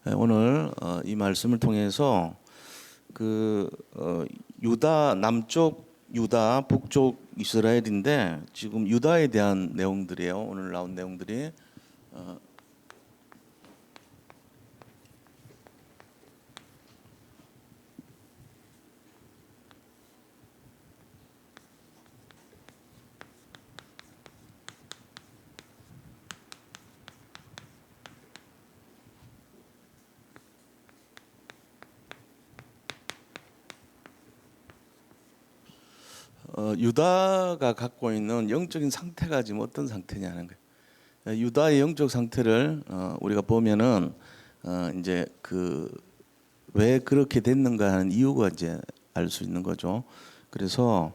오늘 이 말씀을 통해서 유다 남쪽 유다 북쪽 이스라엘인데 지금 유다에 대한 내용들이에요. 오늘 나온 내용들이 유다가 갖고 있는 영적인 상태가 지금 어떤 상태냐는 거예요. 유다의 영적 상태를 우리가 보면은 이제 왜 그렇게 됐는가 하는 이유가 이제 알 수 있는 거죠. 그래서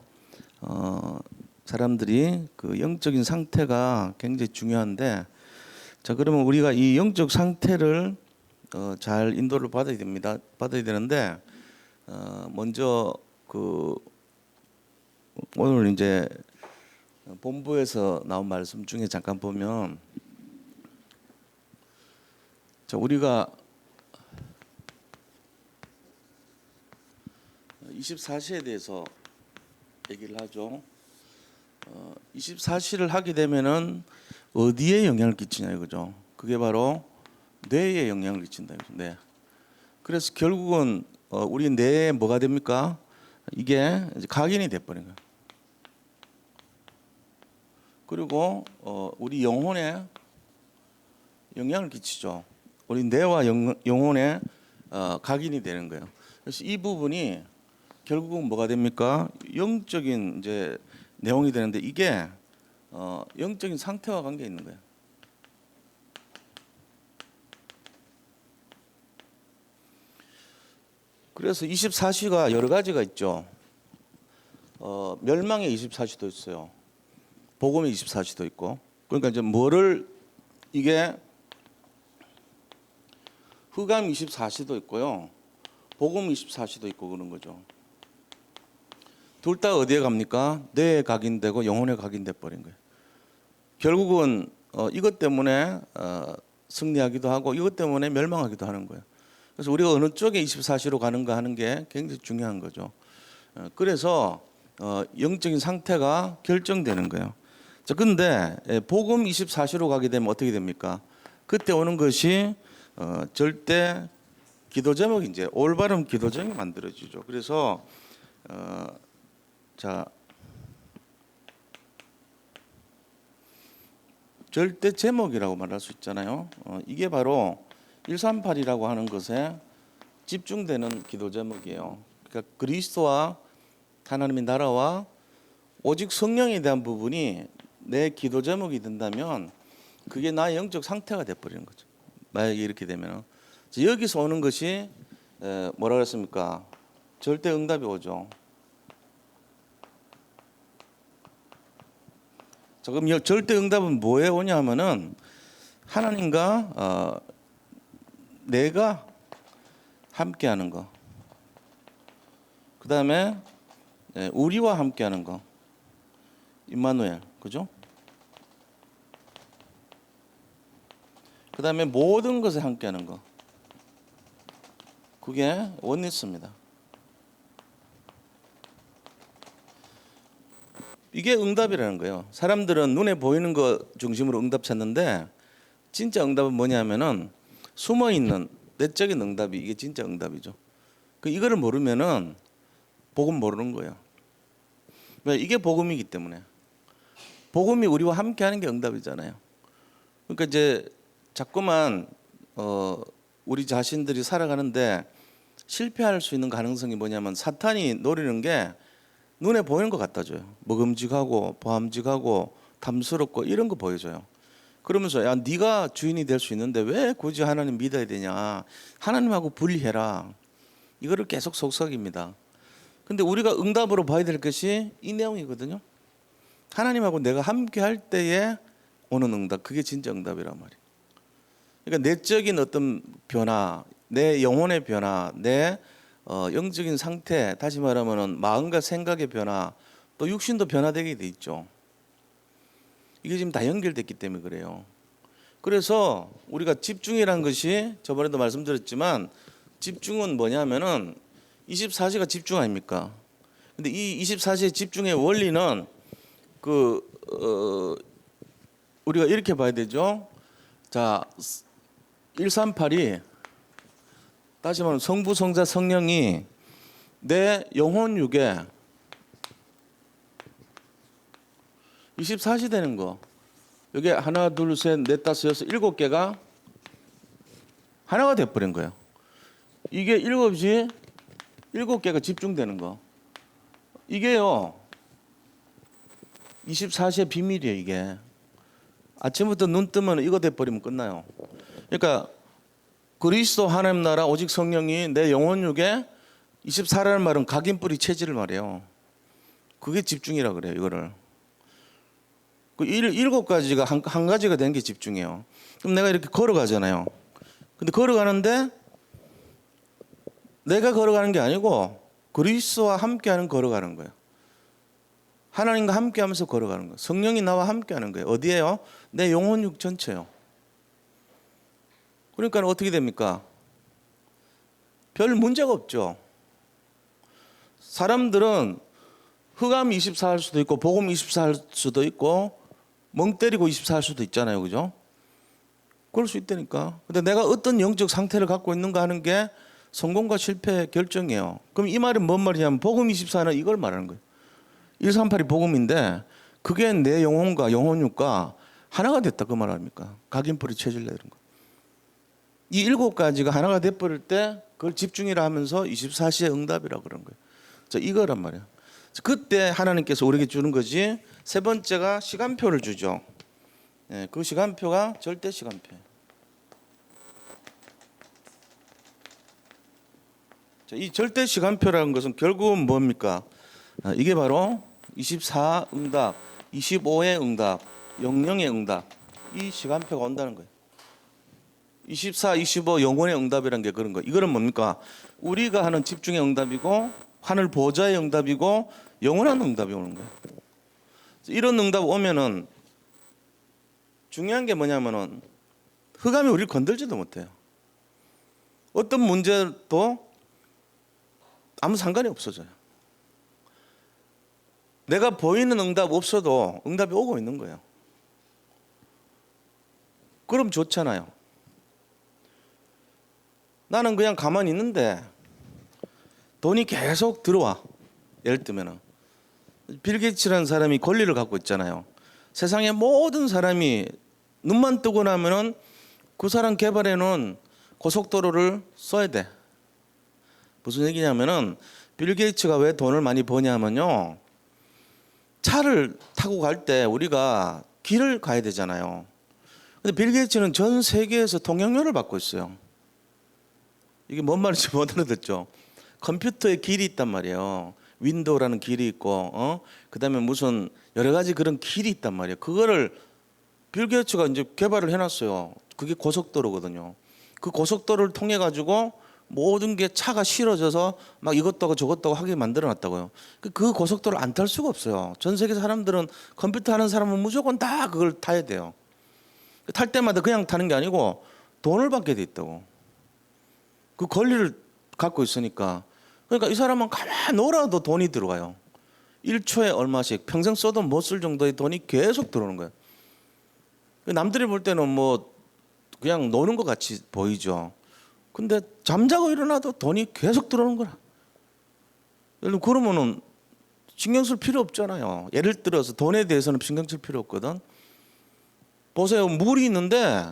사람들이 그 영적인 상태가 굉장히 중요한데, 자 그러면 우리가 이 영적 상태를 잘 인도를 받아야 됩니다. 받아야 되는데 먼저 오늘 이제 본부에서 나온 말씀 중에 잠깐 보면, 자 우리가 24시에 대해서 얘기를 하죠. 24시를 하게 되면은 어디에 영향을 끼치냐 이거죠. 그게 바로 뇌에 영향을 끼친다 이거죠. 네. 그래서 결국은 우리 뇌에 뭐가 됩니까? 이게 이제 각인이 돼버린 거예요. 그리고 우리 영혼에 영향을 끼치죠. 우리 뇌와 영혼에 각인이 되는 거예요. 그래서 이 부분이 결국은 뭐가 됩니까? 영적인 이제 내용이 되는데, 이게 영적인 상태와 관계 있는 거예요. 그래서 24시가 여러 가지가 있죠. 멸망의 24시도 있어요. 복음의 24시도 있고. 그러니까 이제 이게 흑암 24시도 있고요. 복음 24시도 있고 그런 거죠. 둘 다 어디에 갑니까? 뇌에 각인되고 영혼에 각인돼 버린 거예요. 결국은 이것 때문에 승리하기도 하고 이것 때문에 멸망하기도 하는 거예요. 그래서 우리가 어느 쪽에 24시로 가는가 하는 게 굉장히 중요한 거죠. 그래서 영적인 상태가 결정되는 거예요. 자, 근데 복음 24시로 가게 되면 어떻게 됩니까? 그때 오는 것이 절대 기도 제목이 이제 올바른 기도 제목이 만들어지죠. 그래서 자 절대 제목이라고 말할 수 있잖아요. 이게 바로 138이라고 하는 것에 집중되는 기도 제목이에요. 그러니까 그리스도와 하나님의 나라와 오직 성령에 대한 부분이 내 기도 제목이 된다면 그게 나의 영적 상태가 돼버리는 거죠. 만약에 이렇게 되면 여기서 오는 것이 뭐라 그랬습니까? 절대 응답이 오죠. 자, 그럼 절대 응답은 뭐에 오냐 하면은 하나님과 내가 함께하는 거, 그 다음에 우리와 함께하는 거, 임마누엘, 그죠? 그 다음에 모든 것에 함께하는 거, 그게 원리스입니다. 이게 응답이라는 거예요. 사람들은 눈에 보이는 거 중심으로 응답 찾는데, 진짜 응답은 뭐냐면은 숨어 있는 내적인 응답이 이게 진짜 응답이죠. 이거를 모르면은 복음 모르는 거예요. 왜? 이게 복음이기 때문에. 복음이 우리와 함께하는 게 응답이잖아요. 그러니까 이제 자꾸만 우리 자신들이 살아가는데 실패할 수 있는 가능성이 뭐냐면, 사탄이 노리는 게 눈에 보이는 것 갖다 줘요. 먹음직하고 보암직하고 탐스럽고 이런 거 보여줘요. 그러면서 야, 네가 주인이 될 수 있는데 왜 굳이 하나님 믿어야 되냐, 하나님하고 분리해라, 이거를 계속 속삭입니다. 근데 우리가 응답으로 봐야 될 것이 이 내용이거든요. 하나님하고 내가 함께 할 때에 오는 응답, 그게 진짜 응답이란 말이에요. 그러니까 내적인 어떤 변화, 내 영혼의 변화, 내 영적인 상태, 다시 말하면은 마음과 생각의 변화, 또 육신도 변화되게 돼 있죠. 이게 지금 다 연결됐기 때문에 그래요. 그래서 우리가 집중이란 것이 저번에도 말씀드렸지만 집중은 뭐냐면은 24시가 집중 아닙니까? 근데 이 24시의 집중의 원리는 우리가 이렇게 봐야 되죠. 자, 138이 다시 말하면 성부, 성자, 성령이 내 영혼 육에 24시 되는 거. 여기 하나, 둘, 셋, 넷, 다섯, 여섯, 일곱 개가 하나가 돼버린 거예요. 이게 일곱 개가 집중되는 거. 이게요. 24시의 비밀이에요, 이게. 아침부터 눈 뜨면 이거 돼버리면 끝나요. 그러니까 그리스도 하나님 나라 오직 성령이 내 영혼 육에 24라는 말은 각인뿌리 체질을 말해요. 그게 집중이라 그래요, 이거를. 그 일곱 가지가 한 가지가 된 게 집중이에요. 그럼 내가 이렇게 걸어가잖아요. 근데 걸어가는데 내가 걸어가는 게 아니고 그리스도와 함께하는 걸어가는 거예요. 하나님과 함께하면서 걸어가는 거예요. 성령이 나와 함께하는 거예요. 어디에요? 내 영혼 육 전체요. 그러니까 어떻게 됩니까? 별 문제가 없죠. 사람들은 흑암 24 할 수도 있고 복음 24 할 수도 있고 멍 때리고 24 할 수도 있잖아요. 그죠? 그럴 수 있다니까. 근데 내가 어떤 영적 상태를 갖고 있는가 하는 게 성공과 실패의 결정이에요. 그럼 이 말은 뭔 말이냐면 복음 24는 이걸 말하는 거예요. 138이 복음인데 그게 내 영혼과 영혼육과 하나가 됐다 그 말 아닙니까? 각인뿌리 체질라 이런 거. 이 일곱 가지가 하나가 돼버릴 때 그걸 집중이라 하면서 24시의 응답이라 그런 거예요. 자, 이거란 말이에요. 그때 하나님께서 우리에게 주는 거지. 세 번째가 시간표를 주죠. 예, 그 시간표가 절대 시간표예요. 자, 이 절대 시간표라는 것은 결국은 뭡니까? 이게 바로 24 응답, 25의 응답, 00의 응답, 이 시간표가 온다는 거예요. 24, 25 영혼의 응답이라는 게 그런 거예요. 이거는 뭡니까? 우리가 하는 집중의 응답이고 하늘 보좌의 응답이고 영원한 응답이 오는 거예요. 이런 응답 오면은 중요한 게 뭐냐면은 흑암이 우리를 건들지도 못해요. 어떤 문제도 아무 상관이 없어져요. 내가 보이는 응답 없어도 응답이 오고 있는 거예요. 그럼 좋잖아요. 나는 그냥 가만히 있는데 돈이 계속 들어와. 예를 들면 빌 게이츠라는 사람이 권리를 갖고 있잖아요. 세상의 모든 사람이 눈만 뜨고 나면은 그 사람 개발해 놓은 고속도로를 써야 돼. 무슨 얘기냐면은 빌 게이츠가 왜 돈을 많이 버냐면요. 차를 타고 갈 때 우리가 길을 가야 되잖아요. 근데 빌 게이츠는 전 세계에서 통행료를 받고 있어요. 이게 뭔 말인지 못 알아듣죠. 컴퓨터에 길이 있단 말이에요. 윈도우라는 길이 있고, 그다음에 무슨 여러 가지 그런 길이 있단 말이에요. 그거를 빌 게이츠가 이제 개발을 해놨어요. 그게 고속도로거든요. 그 고속도로를 통해 가지고 모든 게 차가 실어져서 막 이것도 하고 저것도 하고 하게 만들어놨다고요. 그 고속도로를 안 탈 수가 없어요. 전 세계 사람들은 컴퓨터 하는 사람은 무조건 다 그걸 타야 돼요. 탈 때마다 그냥 타는 게 아니고 돈을 받게 돼 있다고. 그 권리를 갖고 있으니까. 그러니까 이 사람은 가만히 놀아도 돈이 들어가요. 1초에 얼마씩 평생 써도 못 쓸 정도의 돈이 계속 들어오는 거예요. 남들이 볼 때는 뭐 그냥 노는 것 같이 보이죠. 근데 잠자고 일어나도 돈이 계속 들어오는 거라. 예를 들면 그러면은 신경 쓸 필요 없잖아요. 예를 들어서 돈에 대해서는 신경 쓸 필요 없거든. 보세요. 물이 있는데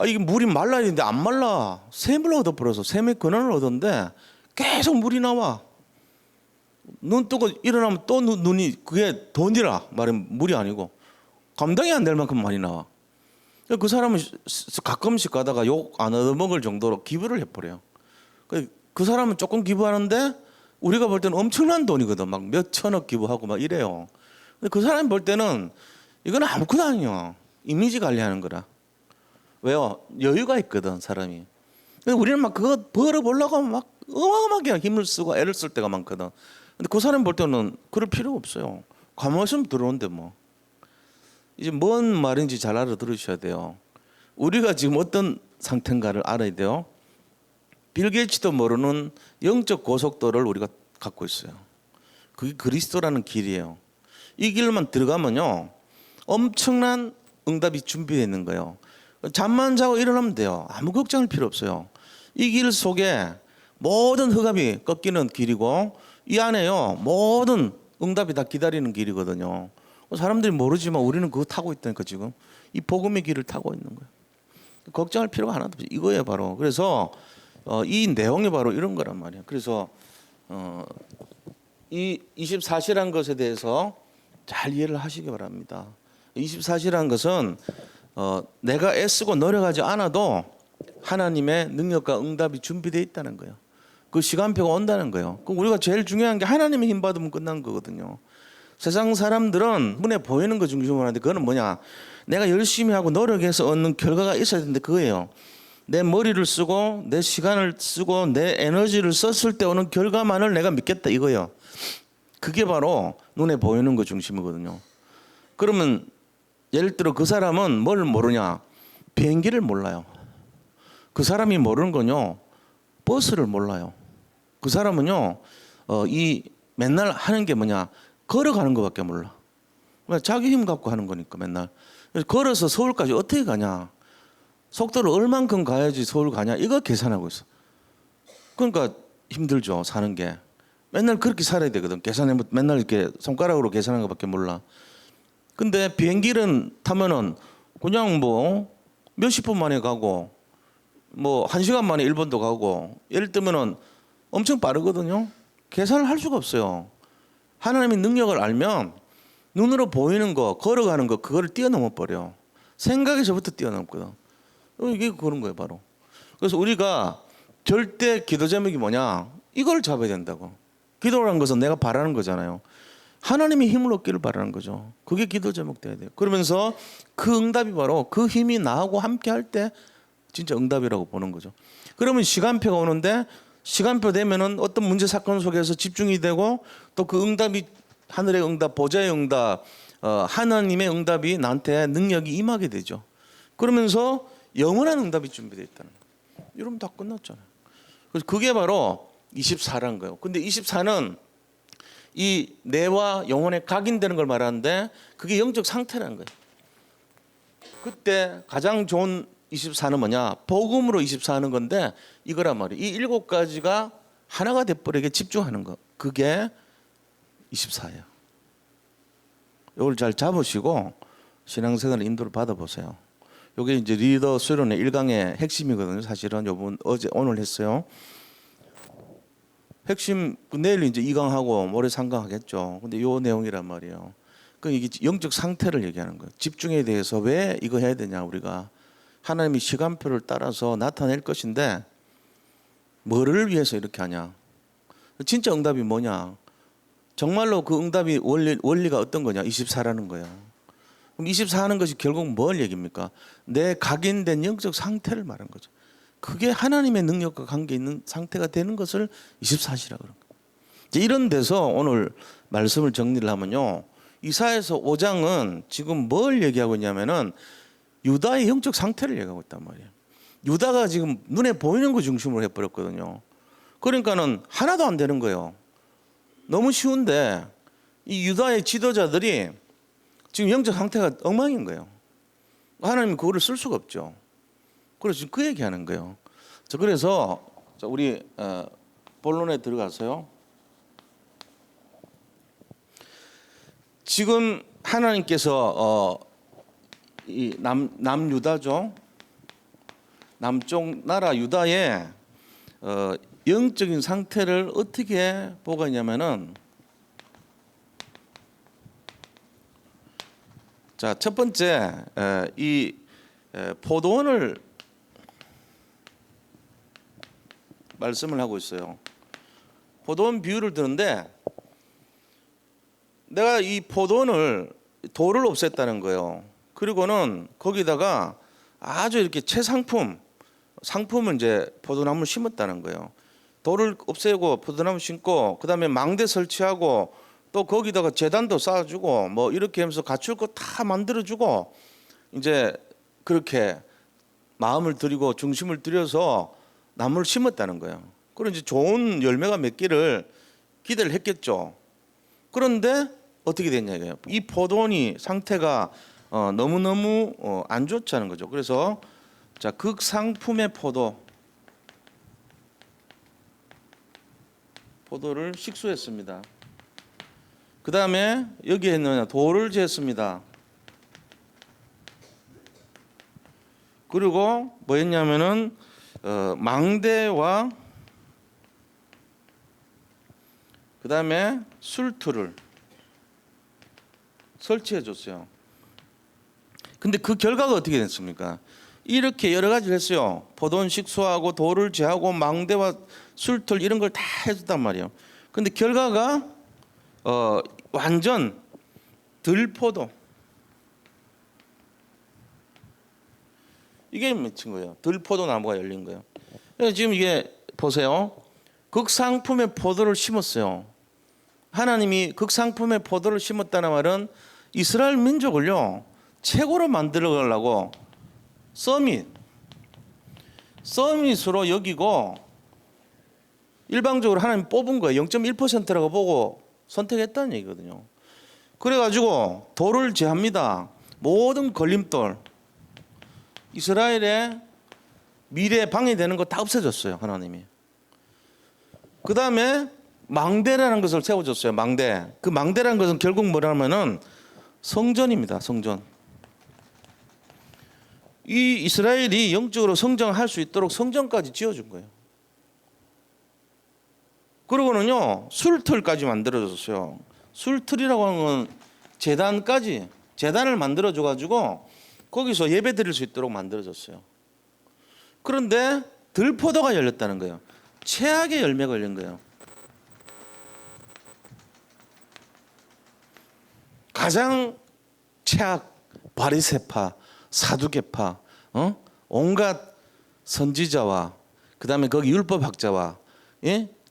이게 물이 말라야 되는데 안 말라. 샘을 얻어버려서 샘의 근원을 얻었는데 계속 물이 나와. 눈 뜨고 일어나면 또 눈이 그게 돈이라 말하면 물이 아니고 감당이 안 될 만큼 많이 나와. 그 사람은 가끔씩 가다가 욕 안 얻어먹을 정도로 기부를 해버려요. 그 사람은 조금 기부하는데 우리가 볼 때는 엄청난 돈이거든. 막 몇 천억 기부하고 막 이래요. 근데 그 사람이 볼 때는 이건 아무것도 아니에요. 이미지 관리하는 거라. 왜요? 여유가 있거든 사람이. 근데 우리는 막 그거 벌어보려고 하면 막 어마어마하게 힘을 쓰고 애를 쓸 때가 많거든. 근데 그 사람 볼 때는 그럴 필요 없어요. 가만히 있으면 들어오는데 뭐. 이제 뭔 말인지 잘 알아들으셔야 돼요. 우리가 지금 어떤 상태인가를 알아야 돼요. 빌 게이츠도 모르는 영적 고속도를 우리가 갖고 있어요. 그게 그리스도라는 길이에요. 이 길만 들어가면요, 엄청난 응답이 준비되어 있는 거예요. 잠만 자고 일어나면 돼요. 아무 걱정할 필요 없어요. 이 길 속에 모든 흑암이 꺾이는 길이고, 이 안에요 모든 응답이 다 기다리는 길이거든요. 사람들이 모르지만 우리는 그거 타고 있다니까. 지금 이 복음의 길을 타고 있는 거예요. 걱정할 필요가 하나도 없어요. 이거예요 바로. 그래서 이 내용이 바로 이런 거란 말이에요. 그래서 이 24시라는 것에 대해서 잘 이해를 하시기 바랍니다. 24시라는 것은 내가 애쓰고 노력하지 않아도 하나님의 능력과 응답이 준비되어 있다는 거예요. 그 시간표가 온다는 거예요. 그럼 우리가 제일 중요한 게 하나님의 힘 받으면 끝난 거거든요. 세상 사람들은 눈에 보이는 거 중심으로 하는데, 그거는 뭐냐, 내가 열심히 하고 노력해서 얻는 결과가 있어야 되는데, 그거예요. 내 머리를 쓰고 내 시간을 쓰고 내 에너지를 썼을 때 오는 결과만을 내가 믿겠다, 이거예요. 그게 바로 눈에 보이는 거 중심이거든요. 그러면 예를 들어 그 사람은 뭘 모르냐, 비행기를 몰라요. 그 사람이 모르는 건요, 버스를 몰라요. 그 사람은요, 이 맨날 하는 게 뭐냐, 걸어가는 것밖에 몰라. 자기 힘 갖고 하는 거니까 맨날. 그래서 걸어서 서울까지 어떻게 가냐, 속도를 얼만큼 가야지 서울 가냐, 이거 계산하고 있어. 그러니까 힘들죠, 사는 게. 맨날 그렇게 살아야 되거든. 계산해, 맨날 이렇게 손가락으로 계산하는 것밖에 몰라. 근데 비행기를 타면은 그냥 뭐 몇십 분 만에 가고, 뭐 1시간 만에 일본도 가고, 예를 들면은 엄청 빠르거든요. 계산을 할 수가 없어요. 하나님의 능력을 알면 눈으로 보이는 거, 걸어가는 거, 그거를 뛰어넘어 버려. 생각에서부터 뛰어넘거든. 이게 그런 거예요 바로. 그래서 우리가 절대 기도 제목이 뭐냐, 이걸 잡아야 된다고. 기도라는 것은 내가 바라는 거잖아요. 하나님의 힘을 얻기를 바라는 거죠. 그게 기도 제목 돼야 돼요. 그러면서 그 응답이 바로 그 힘이 나하고 함께 할 때 진짜 응답이라고 보는 거죠. 그러면 시간표가 오는데, 시간표 되면은 어떤 문제 사건 속에서 집중이 되고, 또 그 응답이 하늘의 응답, 보좌의 응답, 하나님의 응답이 나한테 능력이 임하게 되죠. 그러면서 영원한 응답이 준비되어 있다는 거예요. 이러면 다 끝났잖아요. 그래서 그게 바로 24라는 거예요. 근데 24는 이 뇌와 영혼에 각인되는 걸 말하는데, 그게 영적 상태라는 거예요. 그때 가장 좋은 24는 뭐냐, 복음으로 24하는 건데, 이거란 말이에요. 이 7가지가 하나가 돼버리게 집중하는 거, 그게 24예요. 이걸 잘 잡으시고 신앙생활 인도를 받아보세요. 이게 이제 리더 수련의 1강의 핵심이거든요. 사실은 요번 어제 오늘 했어요. 핵심, 내일 이제 2강하고 모레 3강 하겠죠. 근데 요 내용이란 말이에요. 그 이게 영적 상태를 얘기하는 거예요. 집중에 대해서 왜 이거 해야 되냐, 우리가 하나님이 시간표를 따라서 나타낼 것인데 뭐를 위해서 이렇게 하냐, 진짜 응답이 뭐냐, 정말로 그 응답이 원리가 어떤 거냐, 24라는 거예요. 그럼 24 하는 것이 결국 뭘 얘기입니까? 내 각인된 영적 상태를 말하는 거죠. 그게 하나님의 능력과 관계 있는 상태가 되는 것을 24시라고 그런 거예요. 이런 데서 오늘 말씀을 정리를 하면요, 이사야서 5장은 지금 뭘 얘기하고 있냐면은 유다의 영적 상태를 얘기하고 있단 말이에요. 유다가 지금 눈에 보이는 거 중심으로 해버렸거든요. 그러니까는 하나도 안 되는 거예요. 너무 쉬운데 이 유다의 지도자들이 지금 영적 상태가 엉망인 거예요. 하나님은 그거를 쓸 수가 없죠. 그래서 지금 그 얘기하는 거예요. 그래서 우리 본론에 들어가서요. 지금 하나님께서 이 남유다죠, 남쪽 나라 유다의 영적인 상태를 어떻게 보고 있냐면은, 자, 첫 번째 이 포도원을 말씀을 하고 있어요. 포도원 비유를 드는데, 내가 이 포도원을 돌을 없앴다는 거예요. 그리고는 거기다가 아주 이렇게 최상품 상품을 이제 포도나무를 심었다는 거예요. 돌을 없애고 포도나무 심고, 그다음에 망대 설치하고, 또 거기다가 제단도 쌓아주고 뭐 이렇게 하면서 갖출 거 다 만들어주고 이제 그렇게 마음을 들이고 중심을 들여서 나무를 심었다는 거예요. 그럼 이제 좋은 열매가 맺기를 기대를 했겠죠. 그런데 어떻게 됐냐 이거예요. 이 포도원이 상태가 너무너무 안 좋다는 거죠. 그래서 자, 극상품의 포도를 식수했습니다. 그 다음에 여기에는 돌을 재었습니다. 그리고 뭐 했냐면은 망대와 그 다음에 술틀을 설치해 줬어요. 근데 그 결과가 어떻게 됐습니까? 이렇게 여러 가지를 했어요. 포도원 식수하고 돌을 제하고 망대와 술틀 이런 걸 다 해줬단 말이에요. 근데 결과가 완전 들포도 이게 맺힌 거예요. 들포도 나무가 열린 거예요. 그래서 지금 이게 보세요. 극상품의 포도를 심었어요. 하나님이 극상품의 포도를 심었다는 말은 이스라엘 민족을요 최고로 만들어 가려고 서밋으로 여기고 일방적으로 하나님 뽑은 거예요. 0.1%라고 보고 선택했다는 얘기거든요. 그래가지고 돌을 제합니다. 모든 걸림돌, 이스라엘의 미래에 방해되는 거 다 없애줬어요. 하나님이. 그 다음에 망대라는 것을 세워줬어요. 망대. 그 망대라는 것은 결국 뭐라면은 성전입니다. 성전. 이 이스라엘이 영적으로 성장할 수 있도록 성전까지 지어준 거예요. 그러고는요 술틀까지 만들어줬어요. 술틀이라고 하는 건 재단을 만들어줘 가지고 거기서 예배 드릴 수 있도록 만들어줬어요. 그런데 들포도가 열렸다는 거예요. 최악의 열매가 열린 거예요. 가장 최악 바리새파, 사두개파, 온갖 선지자와 그다음에 거기 율법학자와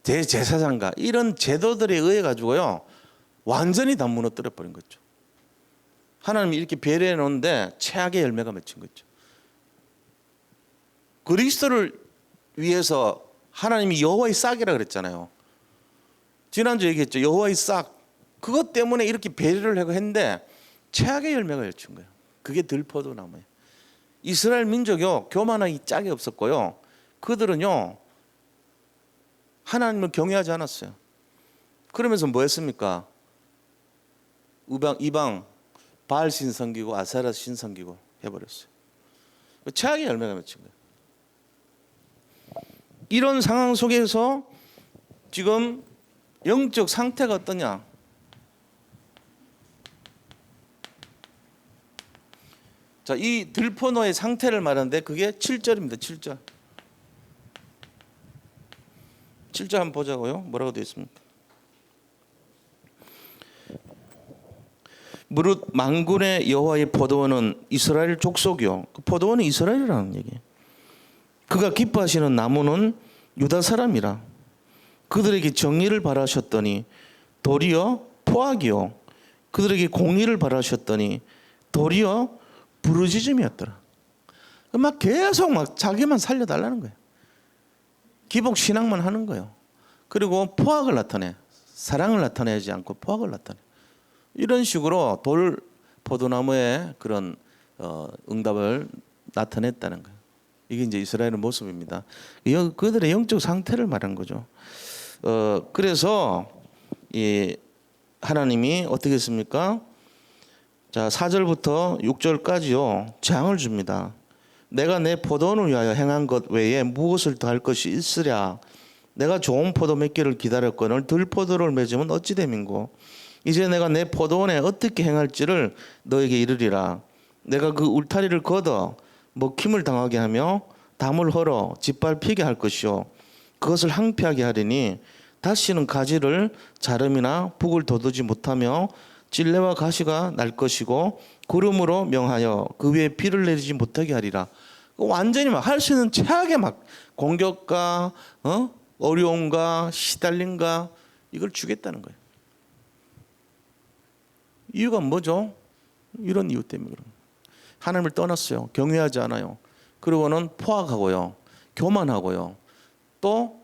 대제사장과 이런 제도들에 의해 가지고요 완전히 다 무너뜨려 버린 거죠. 하나님이 이렇게 배려해 놓는데 최악의 열매가 맺힌 거죠. 그리스도를 위해서 하나님이 여호와의 싹이라 그랬잖아요. 지난주 얘기했죠. 여호와의 싹. 그것 때문에 이렇게 배려를 하고 했는데 최악의 열매가 맺힌 거예요. 그게 들포도 나무예요. 이스라엘 민족이요 교만하기 짝이 없었고요. 그들은요 하나님을 경외하지 않았어요. 그러면서 뭐 했습니까? 이방 바알 신 섬기고 아세라 신 섬기고 해버렸어요. 최악의 열매가 맺힌 거예요. 이런 상황 속에서 지금 영적 상태가 어떠냐? 자, 이 들포노의 상태를 말하는데 그게 7절입니다. 7절. 7절 한번 보자고요. 뭐라고 되어 있습니까? 무릇 만군의 여호와의 포도원은 이스라엘 족속이요. 그 포도원은 이스라엘이라는 얘기예요. 그가 기뻐하시는 나무는 유다 사람이라. 그들에게 정의를 바라셨더니 도리어 포악이요. 그들에게 공의를 바라셨더니 도리어 부르짖음이었더라. 막 계속 막 자기만 살려달라는 거예요. 기복 신앙만 하는 거예요. 그리고 포악을 나타내. 사랑을 나타내지 않고 포악을 나타내. 이런 식으로 포도나무의 그런 응답을 나타냈다는 거예요. 이게 이제 이스라엘의 모습입니다. 그들의 영적 상태를 말한 거죠. 그래서 이 하나님이 어떻게 했습니까? 자, 4절부터 6절까지요. 재앙을 줍니다. 내가 내 포도원을 위하여 행한 것 외에 무엇을 더 할 것이 있으랴. 내가 좋은 포도 맺기를 기다렸거늘 들포도를 맺으면 어찌 됨인고. 이제 내가 내 포도원에 어떻게 행할지를 너에게 이르리라. 내가 그 울타리를 걷어 먹힘을 당하게 하며 담을 헐어 짓밟히게 할 것이요. 그것을 항폐하게 하리니 다시는 가지를 자름이나 북을 돋우지 못하며 찔레와 가시가 날 것이고 구름으로 명하여 그 위에 비를 내리지 못하게 하리라. 완전히 막 할 수 있는 최악의 막 공격과 어려움과 시달림과 이걸 주겠다는 거예요. 이유가 뭐죠? 이런 이유 때문에 그런. 하나님을 떠났어요. 경외하지 않아요. 그리고는 포악하고요. 교만하고요. 또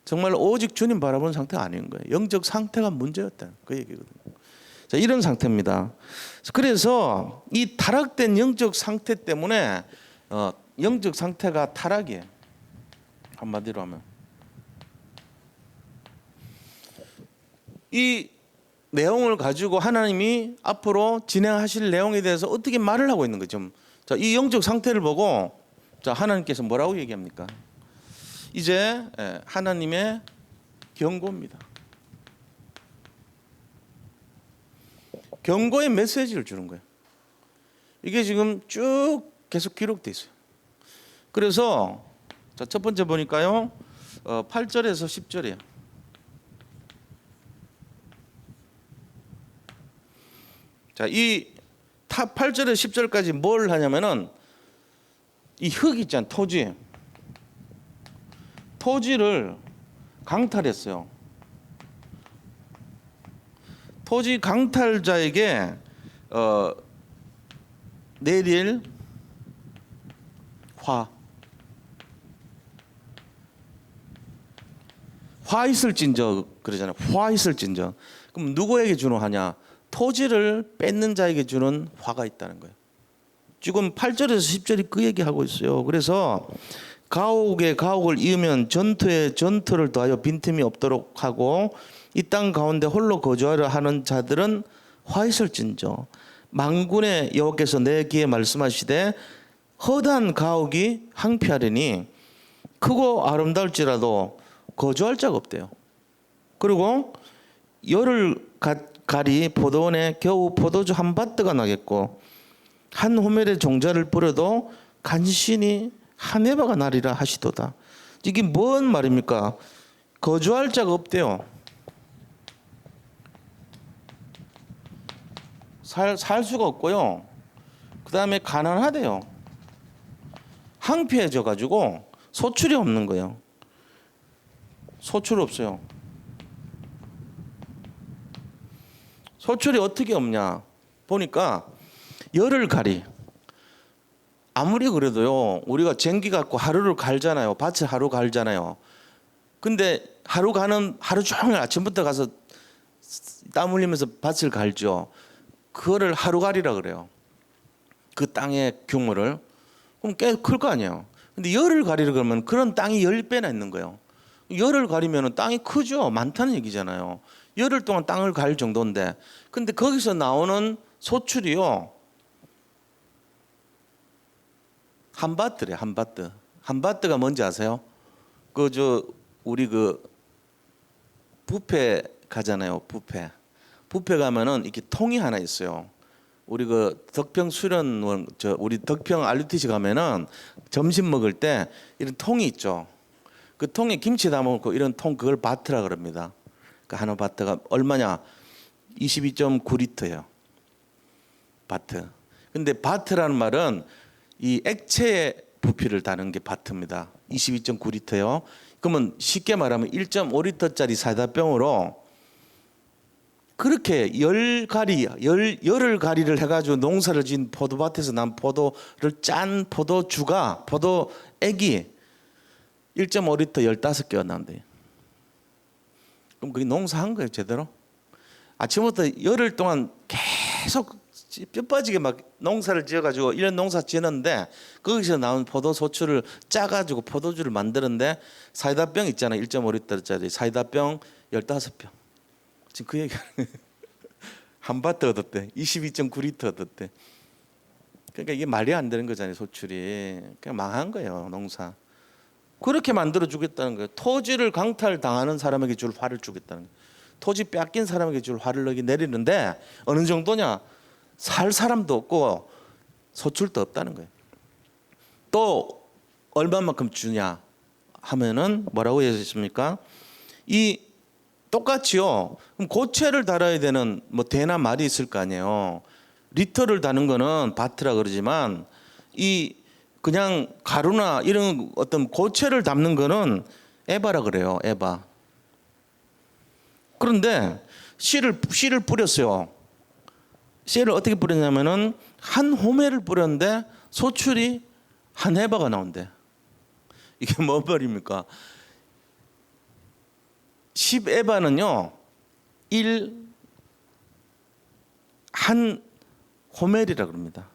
정말 오직 주님 바라보는 상태가 아닌 거예요. 영적 상태가 문제였다. 그 얘기거든요. 자, 이런 상태입니다. 그래서 이 타락된 영적 상태 때문에 영적 상태가 타락이에요. 한마디로 하면 이 내용을 가지고 하나님이 앞으로 진행하실 내용에 대해서 어떻게 말을 하고 있는 거죠. 자, 이 영적 상태를 보고 자, 하나님께서 뭐라고 얘기합니까? 이제 하나님의 경고입니다. 경고의 메시지를 주는 거예요. 이게 지금 쭉 계속 기록돼 있어요. 그래서 자, 첫 번째 보니까요. 8절에서 10절이에요. 자, 이 8절에서 10절까지 뭘 하냐면은 이 흙 있잖아요. 토지를 강탈했어요. 토지 강탈자에게 내릴 화 있을진저 그러잖아요. 화 있을진저. 그럼 누구에게 주는 화냐? 토지를 뺏는 자에게 주는 화가 있다는 거예요. 지금 8절에서 10절이 그 얘기하고 있어요. 그래서 가옥에 가옥을 이으면 전투에 전투를 더하여 빈틈이 없도록 하고 이 땅 가운데 홀로 거주하려 하는 자들은 화 있을진저. 만군의 여호와께서 내 귀에 말씀하시되 허다한 가옥이 황폐하리니 크고 아름다울지라도 거주할 자가 없대요. 그리고 열을 가리 포도원에 겨우 포도주 한 바트가 나겠고 한 호멜의 종자를 뿌려도 간신히 한 해바가 나리라 하시도다. 이게 뭔 말입니까? 거주할 자가 없대요. 살 수가 없고요. 그 다음에 가난하대요. 황폐해져 가지고 소출이 없는 거예요. 소출 없어요. 소출이 어떻게 없냐 보니까 열을 가리. 아무리 그래도요, 우리가 쟁기 갖고 하루를 갈잖아요. 밭을 하루 갈잖아요. 근데 하루 종일 아침부터 가서 땀 흘리면서 밭을 갈죠. 그거를 하루갈이라 그래요. 그 땅의 규모를. 그럼 꽤 클 거 아니에요. 근데 열을 가리려 그러면 그런 땅이 10배나 있는 거예요. 열을 가리면 땅이 크죠. 많다는 얘기잖아요. 열흘 동안 땅을 갈 정도인데. 근데 거기서 나오는 소출이요. 한 바트래, 한 바트. 한 바트가 뭔지 아세요? 우리 뷔페 가잖아요. 뷔페 가면은 이렇게 통이 하나 있어요. 우리 덕평 수련원 우리 덕평 RUTC 가면은 점심 먹을 때 이런 통이 있죠. 그 통에 김치 담아놓고 이런 통 그걸 바트라 그럽니다. 그 하나 바트가 얼마냐? 22.9리터예요. 바트. 근데 바트라는 말은 이 액체 부피를 다는 게 바트입니다. 22.9리터요. 그러면 쉽게 말하면 1.5리터짜리 사다병으로 그렇게 열을 가리를 해가지고 농사를 지은 포도밭에서 난 포도를 짠 포도액이 1.5리터 15개가 난대요. 그럼 그게 농사한 거예요, 제대로? 아침부터 열흘 동안 계속 뼈 빠지게 막 농사를 지어가지고 이런 농사 지었는데 거기서 나온 포도 소출을 짜가지고 포도주를 만드는데 사이다병 있잖아요. 1.5리터짜리 사이다병 15병. 지금 그 얘기하는 거예요. 한 바트 얻었대. 22.9리터 얻었대. 그러니까 이게 말이 안 되는 거잖아요. 소출이. 그냥 망한 거예요. 농사. 그렇게 만들어 주겠다는 거예요. 토지를 강탈당하는 사람에게 줄 화를 주겠다는 거예요. 토지 뺏긴 사람에게 줄 화를 내리는데 어느 정도냐? 살 사람도 없고 소출도 없다는 거예요. 또 얼마만큼 주냐 하면은 뭐라고 얘기했습니까? 이 똑같이요. 그럼 고체를 달아야 되는 뭐 대나 말이 있을 거 아니에요. 리터를 다는 거는 바트라 그러지만 이 그냥 가루나 이런 어떤 고체를 담는 거는 에바라 그래요. 에바. 그런데 씨를 뿌렸어요. 씨를 어떻게 뿌렸냐면은 한 호매를 뿌렸는데 소출이 한 해바가 나온대. 이게 뭐 말입니까? 10에바는요, 한 호멜이라 그럽니다.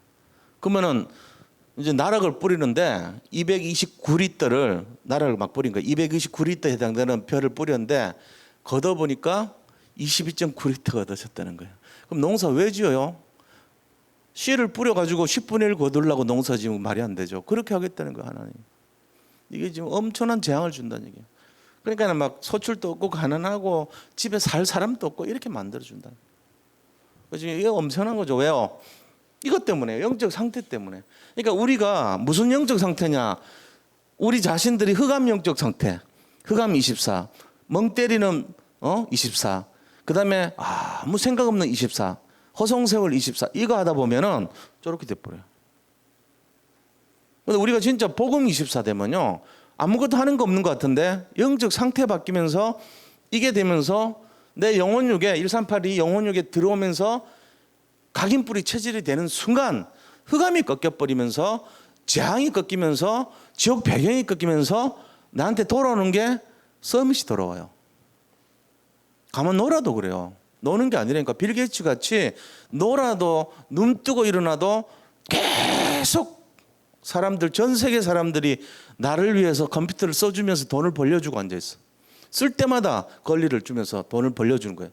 그러면은 이제 나락을 뿌리는데 229리터를 나락을 막 뿌린 거예요. 229리터 해당되는 벼를 뿌렸는데 걷어 보니까 22.9리터가 얻어졌다는 거예요. 그럼 농사 왜 지어요? 씨를 뿌려가지고 10분의 1 거두려고 농사 지으면 말이 안 되죠. 그렇게 하겠다는 거예요, 하나님. 이게 지금 엄청난 재앙을 준다는 얘기예요. 그러니까 막 소출도 없고 가난하고 집에 살 사람도 없고 이렇게 만들어준다. 그래서 이게 엄청난 거죠. 왜요? 이것 때문에, 영적 상태 때문에. 그러니까 우리가 무슨 영적 상태냐? 우리 자신들이 흑암 영적 상태, 흑암 24, 멍 때리는 24, 그 다음에 아무 생각 없는 24, 허송세월 24, 이거 하다 보면은 저렇게 돼버려요. 근데 우리가 진짜 복음 24 되면요, 아무것도 하는 거 없는 것 같은데 영적 상태 바뀌면서 이게 되면서 내 영혼육에 1382 영혼육에 들어오면서 각인뿌리 체질이 되는 순간 흑암이 꺾여버리면서 재앙이 꺾이면서 지옥 배경이 꺾이면서 나한테 돌아오는 게 서밋이 돌아와요. 가만 놀아도 그래요. 노는 게 아니라니까. 빌 게이츠 같이 놀아도 눈 뜨고 일어나도 계속 사람들, 전 세계 사람들이 나를 위해서 컴퓨터를 써주면서 돈을 벌려주고 앉아있어. 쓸 때마다 권리를 주면서 돈을 벌려주는 거예요.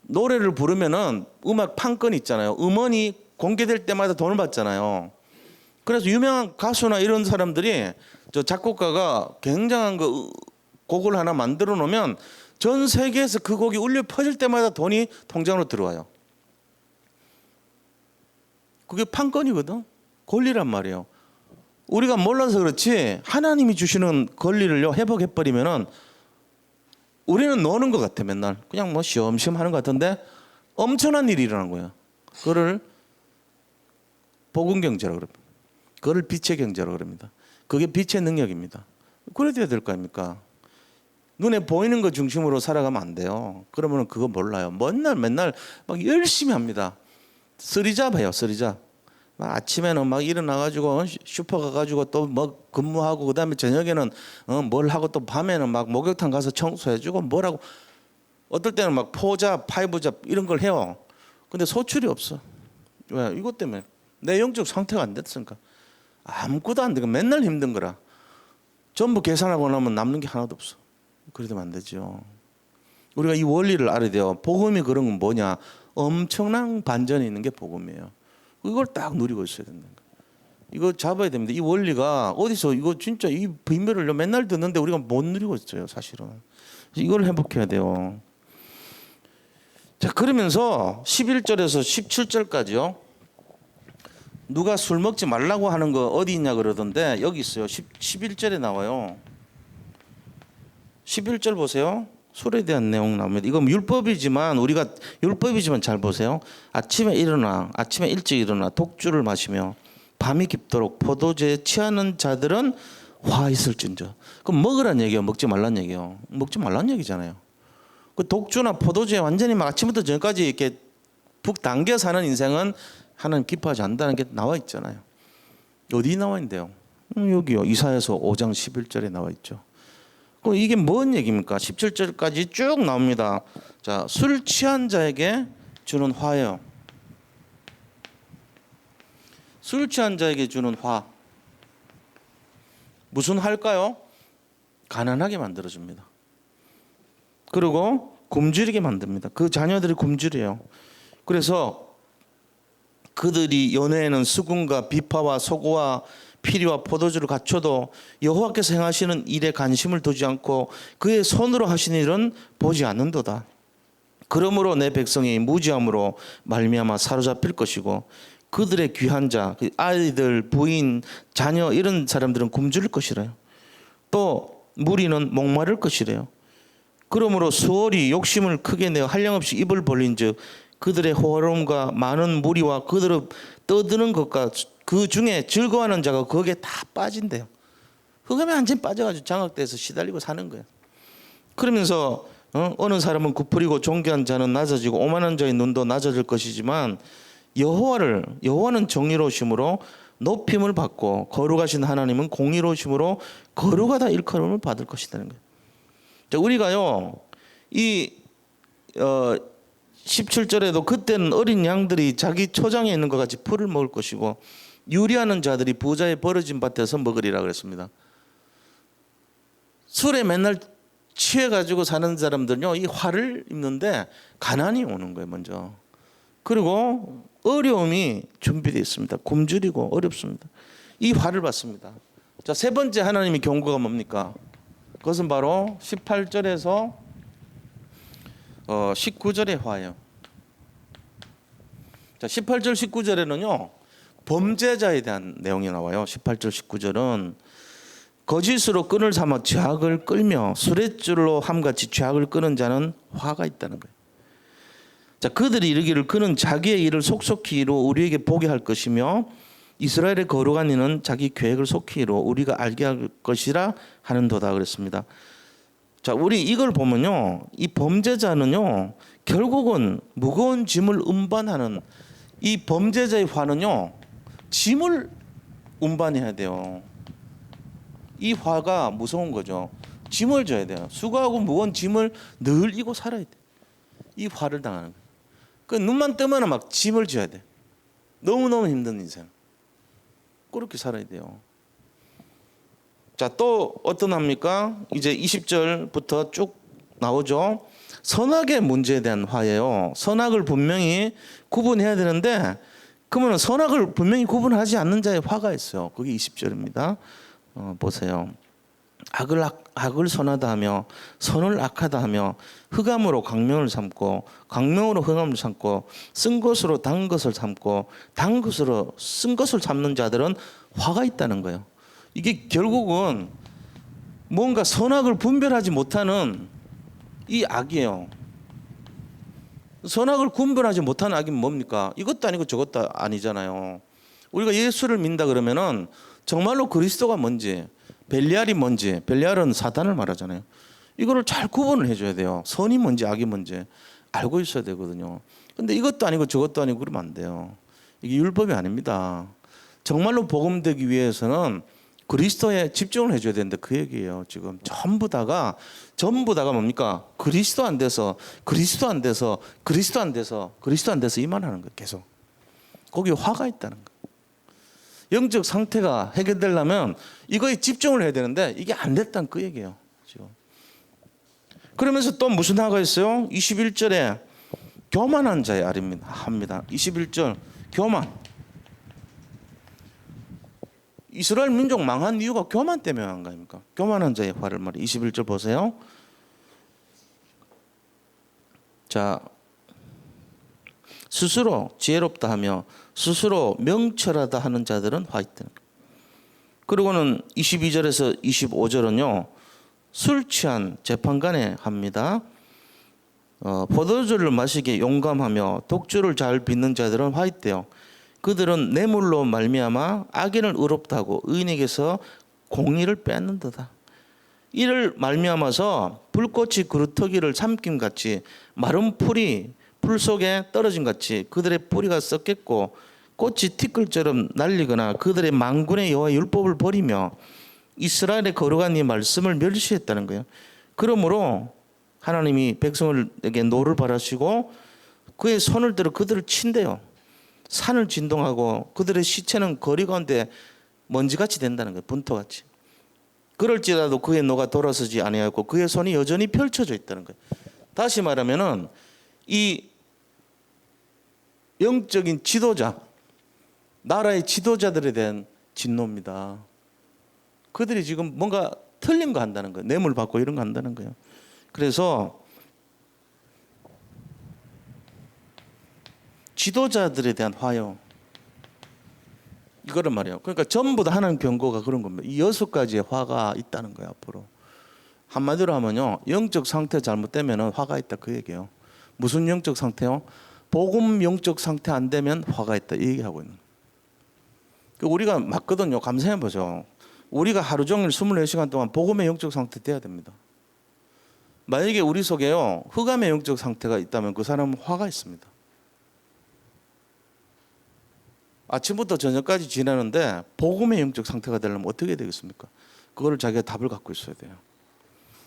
노래를 부르면은 음악 판권 있잖아요. 음원이 공개될 때마다 돈을 받잖아요. 그래서 유명한 가수나 이런 사람들이, 저 작곡가가 굉장한 곡을 하나 만들어 놓으면 전 세계에서 그 곡이 울려 퍼질 때마다 돈이 통장으로 들어와요. 그게 판권이거든. 권리란 말이에요. 우리가 몰라서 그렇지 하나님이 주시는 권리를요 회복해버리면은 우리는 노는 것 같아. 맨날 그냥 뭐 쉬엄쉬엄 하는 것 같은데 엄청난 일이 일어난 거예요. 그거를 복음 경제라고 그럽니다. 그거를 빛의 경제라고 그럽니다. 그게 빛의 능력입니다. 그래야 될 거 아닙니까? 눈에 보이는 것 중심으로 살아가면 안 돼요. 그러면 그거 몰라요. 맨날 막 열심히 합니다. 쓰리잡 해요. 쓰리잡. 아침에는 막 일어나가지고 슈퍼 가가지고 또 뭐 근무하고, 그 다음에 저녁에는 뭘 하고, 또 밤에는 막 목욕탕 가서 청소해주고 뭐라고. 어떨 때는 막 포잡, 파이브잡 이런 걸 해요. 근데 소출이 없어. 왜? 이것 때문에 내 영적 상태가 안 됐으니까. 아무것도 안 되고 맨날 힘든 거라. 전부 계산하고 나면 남는 게 하나도 없어. 그러면 안 되죠. 우리가 이 원리를 알아야 돼요. 복음이 그런 건 뭐냐? 엄청난 반전이 있는 게 복음이에요. 이걸 딱 누리고 있어야 된다. 이거 잡아야 됩니다. 이 원리가 어디서, 이거 진짜 이 비밀을 맨날 듣는데 우리가 못 누리고 있어요, 사실은. 이걸 회복해야 돼요. 자, 그러면서 11절에서 17절까지요. 누가 술 먹지 말라고 하는 거 어디 있냐 그러던데 여기 있어요. 11절에 나와요. 11절 보세요. 술에 대한 내용 나옵니다. 이건 율법이지만 잘 보세요. 아침에 일찍 일어나 독주를 마시며 밤이 깊도록 포도주에 취하는 자들은 화 있을진저. 그럼 먹으란 얘기예요, 먹지 말란 얘기예요? 먹지 말란 얘기잖아요. 그 독주나 포도주에 완전히 막 아침부터 저녁까지 이렇게 푹 당겨 사는 인생은 하나님 기뻐하지 않는다는 게 나와 있잖아요. 어디 나와 있는데요? 여기요. 이사야서 5장 11절에 나와 있죠. 그럼 이게 뭔 얘기입니까? 17절까지 쭉 나옵니다. 자, 술 취한 자에게 주는 화예요. 술 취한 자에게 주는 화. 무슨 화일까요? 가난하게 만들어줍니다. 그리고 굶주리게 만듭니다. 그 자녀들이 굶주려요. 그래서 그들이 연회에는 수금과 비파와 소고와 피리와 포도주를 갖춰도 여호와께서 행하시는 일에 관심을 두지 않고 그의 손으로 하시는 일은 보지 않는도다. 그러므로 내 백성이 무지함으로 말미암아 사로잡힐 것이고 그들의 귀한 자, 아이들, 부인, 자녀 이런 사람들은 굶주릴 것이래요. 또 무리는 목마를 것이래요. 그러므로 수월이 욕심을 크게 내어 한량없이 입을 벌린즉 그들의 호화로움과 많은 무리와 그들을 떠드는 것과 그 중에 즐거워하는 자가 거기에 다 빠진대요. 흑암에 완전히 빠져가지고 장악돼서 시달리고 사는 거예요. 그러면서 어느 사람은 굽으리고 존귀한 자는 낮아지고 오만한 자의 눈도 낮아질 것이지만 여호와는 정의로우심으로 높임을 받고 거룩하신 하나님은 공의로우심으로 거룩하다 일컬음을 받을 것이라는 거예요. 자, 우리가요 이 17절에도 그때는 어린 양들이 자기 초장에 있는 것 같이 풀을 먹을 것이고 유리하는 자들이 부자의 벌어진 밭에서 먹으리라 그랬습니다. 술에 맨날 취해가지고 사는 사람들은요 이 화를 입는데 가난이 오는 거예요 먼저. 그리고 어려움이 준비되어 있습니다. 굶주리고 어렵습니다. 이 화를 받습니다. 자, 세 번째 하나님의 경고가 뭡니까? 그것은 바로 18절에서 19절의 화예요. 자, 18절 19절에는요 범죄자에 대한 내용이 나와요. 18절 19절은 거짓으로 끈을 삼아 죄악을 끌며 수레줄로 함같이 죄악을 끄는 자는 화가 있다는 거예요. 자, 그들이 이르기를 그는 자기의 일을 속속히 이루어 우리에게 보게 할 것이며 이스라엘의 거룩한 이는 자기 계획을 속히 이루어 우리가 알게 할 것이라 하는도다 그랬습니다. 자, 우리 이걸 보면요 이 범죄자는요 결국은 무거운 짐을 운반하는 이 범죄자의 화는요 짐을 운반해야 돼요. 이 화가 무서운 거죠. 짐을 져야 돼요. 수고하고 무거운 짐을 늘 이고 살아야 돼. 이 화를 당하는 거예요. 그 눈만 뜨면 막 짐을 져야 돼. 너무너무 힘든 인생. 그렇게 살아야 돼요. 자, 또 어떤 합니까? 이제 20절부터 쭉 나오죠. 선악의 문제에 대한 화예요. 선악을 분명히 구분해야 되는데 그러면 선악을 분명히 구분하지 않는 자의 화가 있어요. 그게 20절입니다. 보세요. 악을 선하다 하며 선을 악하다 하며 흑암으로 광명을 삼고 광명으로 흑암을 삼고 쓴 것으로 단 것을 삼고 단 것으로 쓴 것을 삼는 자들은 화가 있다는 거예요. 이게 결국은 뭔가 선악을 분별하지 못하는 이 악이에요. 선악을 구분하지 못하는 악이 뭡니까? 이것도 아니고 저것도 아니잖아요. 우리가 예수를 믿는다 그러면은 정말로 그리스도가 뭔지, 벨리알이 뭔지, 벨리알은 사탄을 말하잖아요. 이거를 잘 구분을 해줘야 돼요. 선이 뭔지 악이 뭔지 알고 있어야 되거든요. 근데 이것도 아니고 저것도 아니고 그러면 안 돼요. 이게 율법이 아닙니다. 정말로 복음되기 위해서는 그리스도에 집중을 해줘야 되는데 그 얘기예요. 지금 전부 다가 뭡니까? 그리스도 안 돼서 이만 하는 거예요. 계속. 거기에 화가 있다는 거예요. 영적 상태가 해결되려면 이거에 집중을 해야 되는데 이게 안 됐다는 그 얘기예요. 지금. 그러면서 또 무슨 화가 있어요? 21절에 교만한 자의 알입니다. 합니다. 21절 교만. 이스라엘 민족 망한 이유가 교만 때문에 한 거 아닙니까? 교만한 자의 화를 말이에요. 21절 보세요. 자, 스스로 지혜롭다 하며 스스로 명철하다 하는 자들은 화 있다. 그리고는 22절에서 25절은요. 술 취한 재판관에 합니다. 포도주를 마시기에 용감하며 독주를 잘 빚는 자들은 화 있대요. 그들은 뇌물로 말미암아 악인을 의롭다 하고 의인에게서 공의를 뺏는도다. 이를 말미암아서 불꽃이 그루터기를 삼킴같이 마른 풀이 풀 속에 떨어진 같이 그들의 뿌리가 썩겠고 꽃이 티끌처럼 날리거나 그들의 만군의 여호와의 율법을 버리며 이스라엘의 거룩한 이 말씀을 멸시했다는 거예요. 그러므로 하나님이 백성에게 노를 바라시고 그의 손을 들어 그들을 친대요. 산을 진동하고 그들의 시체는 거리 가운데 먼지같이 된다는 거예요. 분토같이. 그럴지라도 그의 노가 돌아서지 아니하였고 그의 손이 여전히 펼쳐져 있다는 거예요. 다시 말하면은 이 영적인 지도자, 나라의 지도자들에 대한 진노입니다. 그들이 지금 뭔가 틀린 거 한다는 거예요. 뇌물 받고 이런 거 한다는 거예요. 그래서 지도자들에 대한 화요. 이거를 말이에요. 그러니까 전부 다 하나님 경고가 그런 겁니다. 이 6가지의 화가 있다는 거예요. 앞으로. 한마디로 하면요. 영적 상태 잘못되면 화가 있다 그 얘기예요. 무슨 영적 상태요? 복음 영적 상태 안 되면 화가 있다 이 얘기하고 있는 거예요. 우리가 맞거든요. 감사해 보죠. 우리가 하루 종일 24시간 동안 복음의 영적 상태 돼야 됩니다. 만약에 우리 속에요 흑암의 영적 상태가 있다면 그 사람은 화가 있습니다. 아침부터 저녁까지 지내는데 복음의 영적 상태가 되려면 어떻게 되겠습니까? 그거를 자기가 답을 갖고 있어야 돼요.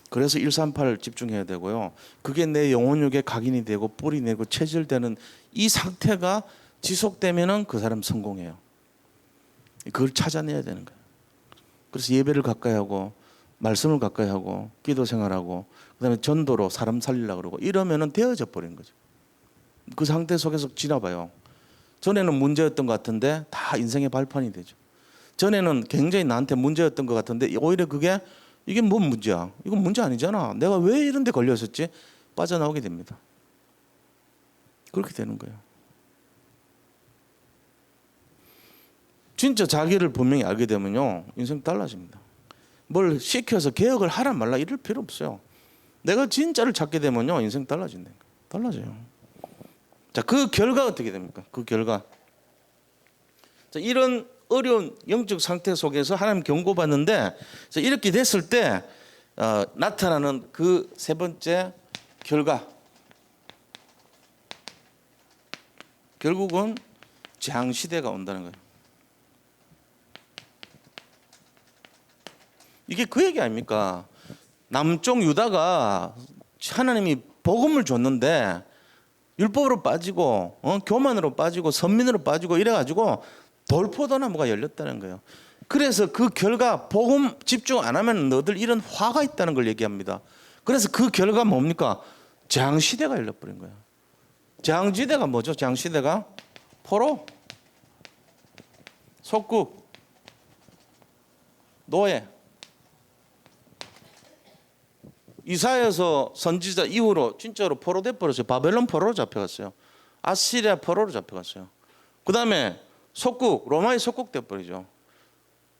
그래서 138 집중해야 되고요. 그게 내 영혼육에 각인이 되고 뿌리 내고 체질되는 이 상태가 지속되면은 그 사람 성공해요. 그걸 찾아내야 되는 거예요. 그래서 예배를 가까이 하고 말씀을 가까이 하고 기도 생활하고 그다음에 전도로 사람 살리려고 그러고 이러면은 되어져 버린 거죠. 그 상태 속에서 지나봐요. 전에는 문제였던 것 같은데 다 인생의 발판이 되죠. 전에는 굉장히 나한테 문제였던 것 같은데 오히려 그게 이게 뭔 문제야? 이건 문제 아니잖아. 내가 왜 이런 데 걸렸었지? 빠져나오게 됩니다. 그렇게 되는 거예요. 진짜 자기를 분명히 알게 되면요 인생 달라집니다. 뭘 시켜서 개혁을 하라 말라 이럴 필요 없어요. 내가 진짜를 찾게 되면요 인생 달라진다. 달라져요. 자, 그 결과 어떻게 됩니까? 그 결과. 자, 이런 어려운 영적 상태 속에서 하나님 경고받는데 이렇게 됐을 때 나타나는 그 세 번째 결과. 결국은 재앙 시대가 온다는 거예요. 이게 그 얘기 아닙니까? 남쪽 유다가 하나님이 복음을 줬는데 율법으로 빠지고 교만으로 빠지고 선민으로 빠지고 이래가지고 돌포도나무가 열렸다는 거예요. 그래서 그 결과 복음 집중 안 하면 너들 이런 화가 있다는 걸 얘기합니다. 그래서 그 결과 뭡니까? 재앙시대가 열려버린 거예요. 재앙시대가 뭐죠? 재앙시대가 포로, 속국, 노예. 이사야서 선지자 이후로 진짜로 포로 돼버렸어요. 바벨론 포로로 잡혀갔어요. 아시리아 포로로 잡혀갔어요. 그 다음에 속국, 로마의 속국 돼버리죠.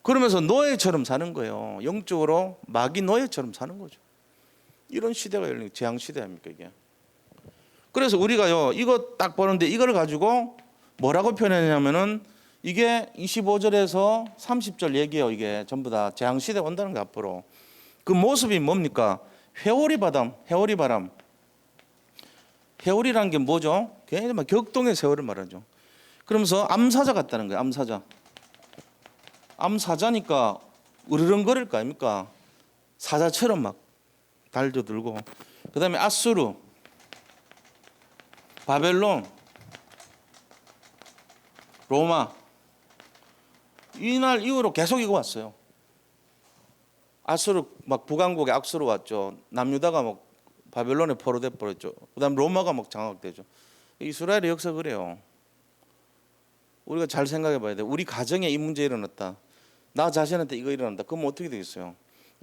그러면서 노예처럼 사는 거예요. 영적으로 마귀 노예처럼 사는 거죠. 이런 시대가 열린 재앙 시대 아닙니까 이게. 그래서 우리가요 이거 딱 보는데 이걸 가지고 뭐라고 표현했냐면은 이게 25절에서 30절 얘기예요. 이게 전부 다 재앙 시대 온다는 거 앞으로. 그 모습이 뭡니까? 회오리 바람, 회오리 바람. 회오리라는 게 뭐죠? 굉장히 막 격동의 세월을 말하죠. 그러면서 암사자 같다는 거예요. 암사자. 암사자니까 으르렁거릴 거 아닙니까? 사자처럼 막 달도 들고. 그 다음에 아수르, 바벨론, 로마. 이날 이후로 계속 이거 왔어요. 아수르 막 북왕국에 악수로 왔죠. 남유다가 막 바벨론에 포로돼 버렸죠. 그다음 로마가 막 장악되죠. 이스라엘의 역사 그래요. 우리가 잘 생각해 봐야 돼. 우리 가정에 이 문제 일어났다. 나 자신한테 이거 일어난다. 그럼 어떻게 되겠어요?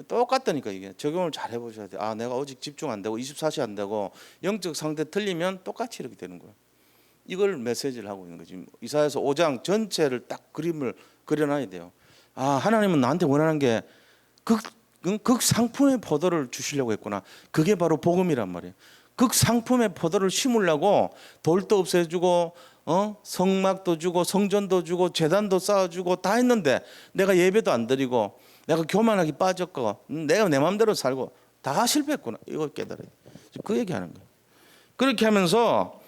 똑같다니까 이게. 적용을 잘 해보셔야 돼. 아, 내가 오직 집중 안 되고 24시 안 되고 영적 상태 틀리면 똑같이 이렇게 되는 거예요. 이걸 메시지를 하고 있는 거지. 이사야서 5장 전체를 딱 그림을 그려놔야 돼요. 아, 하나님은 나한테 원하는 게 극상품의 포도를 주시려고 했구나. 그게 바로 복음이란 말이에요. 극상품의 포도를 심으려고 돌도 없애주고 성막도 주고 성전도 주고 제단도 쌓아주고 다 했는데 내가 예배도 안 드리고 내가 교만하게 빠졌고 내가 내 마음대로 살고 다 실패했구나. 이걸 깨달아요. 그 얘기하는 거예요. 그렇게 하면서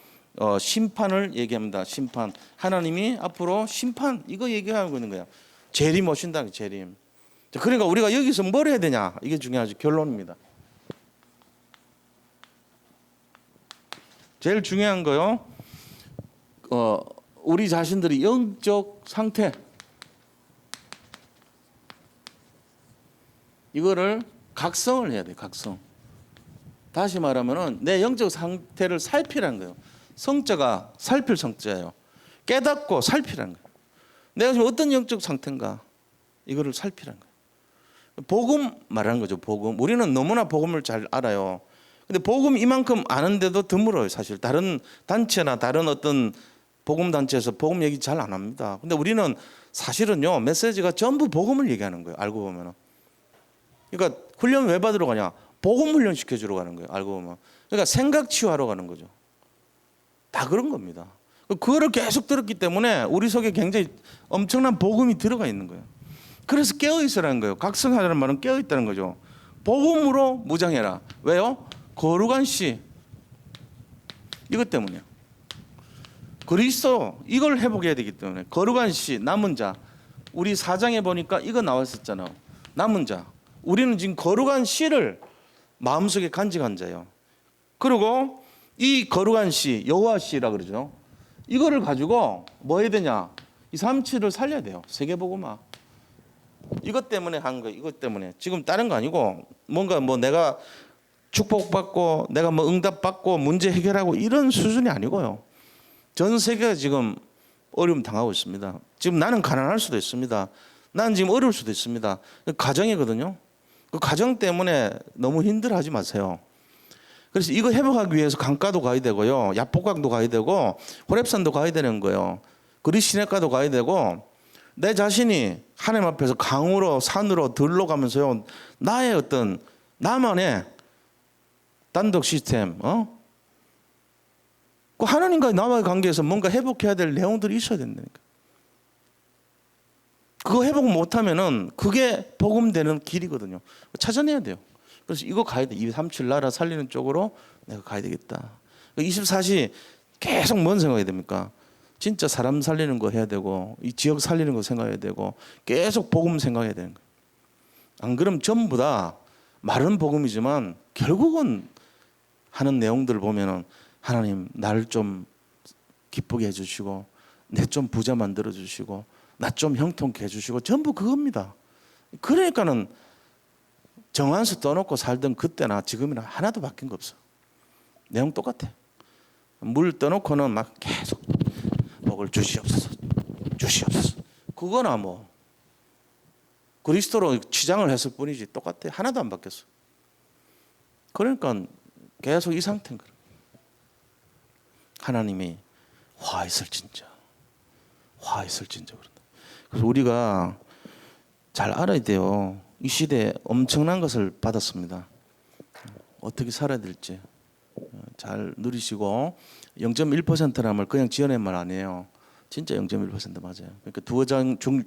심판을 얘기합니다. 심판. 하나님이 앞으로 심판 이거 얘기하고 있는 거예요. 재림 오신다. 재림. 그러니까 우리가 여기서 뭘 해야 되냐 이게 중요하죠. 결론입니다. 제일 중요한 거요. 우리 자신들이 영적 상태 이거를 각성을 해야 돼요. 각성. 다시 말하면은 내 영적 상태를 살피라는 거예요. 성자가 살필 성자예요. 깨닫고 살피라는 거예요. 내가 지금 어떤 영적 상태인가 이거를 살피라는 거예요. 복음 말하는 거죠. 복음. 우리는 너무나 복음을 잘 알아요. 근데 복음 이만큼 아는데도 드물어요. 사실 다른 단체나 다른 어떤 복음 단체에서 복음 얘기 잘 안 합니다. 근데 우리는 사실은요 메시지가 전부 복음을 얘기하는 거예요. 알고 보면은. 그러니까 훈련 왜 받으러 가냐? 복음 훈련 시켜주러 가는 거예요. 알고 보면. 그러니까 생각 치유하러 가는 거죠. 다 그런 겁니다. 그거를 계속 들었기 때문에 우리 속에 굉장히 엄청난 복음이 들어가 있는 거예요. 그래서 깨어있으라는 거예요. 각성하라는 말은 깨어있다는 거죠. 복음으로 무장해라. 왜요? 거룩한 씨 이것 때문이에요. 그리스도 이걸 회복해야 되기 때문에 거룩한 씨 남은 자 우리 4장에 보니까 이거 나왔었잖아. 남은 자 우리는 지금 거룩한 씨를 마음속에 간직한 자예요. 그리고 이 거룩한 씨 여호와 씨라 그러죠. 이거를 가지고 뭐 해야 되냐? 이 377을 살려야 돼요. 세계복음화. 이것 때문에 한 거예요. 이것 때문에. 지금 다른 거 아니고 뭔가 뭐 내가 축복받고 내가 뭐 응답받고 문제 해결하고 이런 수준이 아니고요. 전 세계가 지금 어려움 당하고 있습니다. 지금 나는 가난할 수도 있습니다. 나는 지금 어려울 수도 있습니다. 가정이거든요. 그 가정 때문에 너무 힘들어하지 마세요. 그래서 이거 회복하기 위해서 강가도 가야 되고요. 야복강도 가야 되고 호렙산도 가야 되는 거예요. 그리스 시내가도 가야 되고 내 자신이 하나님 앞에서 강으로 산으로 들로 가면서요. 나의 어떤 나만의 단독 시스템 그 하나님과 나와의 관계에서 뭔가 회복해야 될 내용들이 있어야 된다니까. 그거 회복 못하면은 그게 복음되는 길이거든요. 찾아내야 돼요. 그래서 이거 가야 돼. 237 나라 살리는 쪽으로 내가 가야 되겠다. 24시 계속 뭔 생각해야 됩니까? 진짜 사람 살리는 거 해야 되고 이 지역 살리는 거 생각해야 되고 계속 복음 생각해야 되는 거예요. 안 그러면 전부 다 말은 복음이지만 결국은 하는 내용들을 보면은 하나님 나를 좀 기쁘게 해주시고 내 좀 부자 만들어 주시고 나 좀 형통케 해주시고 전부 그겁니다. 그러니까는 정한수 떠놓고 살던 그때나 지금이나 하나도 바뀐 거 없어. 내용 똑같아. 물 떠놓고는 막 계속 복을 주시옵소서 주시옵소서. 그거나 뭐 그리스도로 치장을 했을 뿐이지 똑같아. 하나도 안 바뀌었어. 그러니까 계속 이 상태인 거야. 하나님이 화했을진저 화했을진저 그런다. 그래서 우리가 잘 알아야 돼요. 이 시대에 엄청난 것을 받았습니다. 어떻게 살아야 될지 잘 누리시고 0.1%라는 말 그냥 지어낸 말 아니에요. 진짜 0.1% 맞아요. 그러니까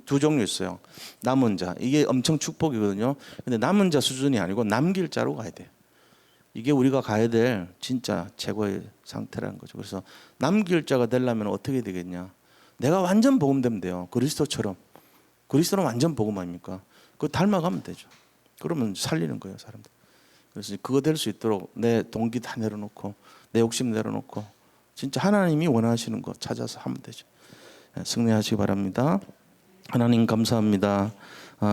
두 종류 있어요. 남은 자 이게 엄청 축복이거든요. 근데 남은 자 수준이 아니고 남길 자로 가야 돼요. 이게 우리가 가야 될 진짜 최고의 상태라는 거죠. 그래서 남길 자가 되려면 어떻게 되겠냐? 내가 완전 복음되면 돼요. 그리스도처럼. 그리스도는 완전 복음 아닙니까? 그거 닮아가면 되죠. 그러면 살리는 거예요, 사람들. 그래서 그거 될 수 있도록 내 동기 다 내려놓고 내 욕심 내려놓고 진짜 하나님이 원하시는 거 찾아서 하면 되죠. 승리하시기 바랍니다. 하나님 감사합니다.